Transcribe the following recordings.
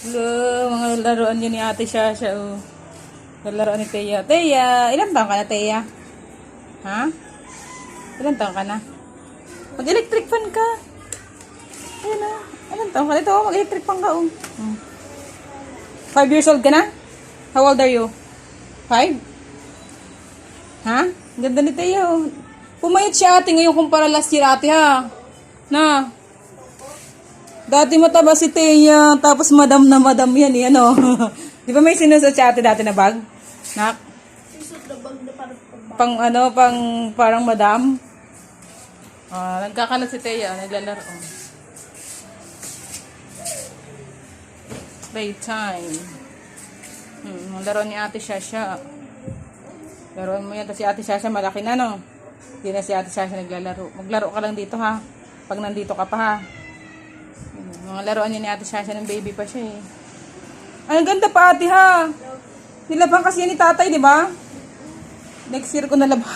Hello, mga laruan niya ni Ate Shasha, oh. Laruan ni Teya. Teya, ilang taon ka na, Teya? Ha? Ilang taon ka na? Mag-electric fan ka. Ayun, oh. Ilang taon ka na? Ito, oh, mag-electric fan ka, oh. 5 years old ka na? How old are you? 5? Ha? Ganda ni Teya, oh. Pumayat si ate ngayon kumpara last year, ate, ha? Na? Dati mataba si Teya, tapos madam na madam yan, eh, ano? Di ba may sinusot si ate dati na bag? Nak? Susot na bag na parang pambag. Pang ano, parang madam? Nagkakalat si Teya, naglalaro. Playtime. Laro ni Ate Shasha. Laruan mo yan, tapos si Ate Shasha malaki na, no? Hindi na si Ate Shasha naglalaro. Maglaro ka lang dito, ha? Pag nandito ka pa, ha? Mga laruan niya ni Ate Shasha ng baby pa siya, eh. Ay, ang ganda pa, ate, ha? Nilaban kasi yan ni tatay, di ba? Next year ko nalaban.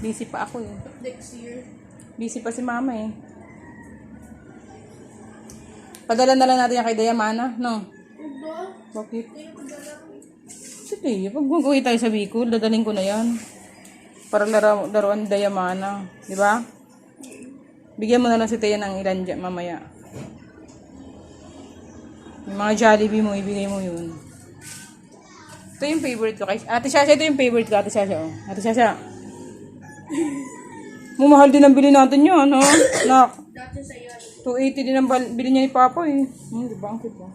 Busy pa ako, eh. Next year. Busy pa si mama, eh. Padala na lang natin yan kay Dayamana, no? Diba? Bakit? Kaya ko dala. Sige, pag mag-uwi tayo sa Bicol, dadaling ko na yan. Para laruan ni Dayamana. Di ba? Bigyan mo na lang si Teya ng ilan dyan mamaya. Yung mga Jollibee mo, ibigay mo yun. Ito yung favorite ko. Ate Shasha, ito yung favorite ko. Ate Shasha, oh. Ate Shasha. Mumahal din ang bili natin yun, no? Nak. Dati sa iyo. 280 din ang bili niya ni Papa, eh. Di ba? Ang cute, oh.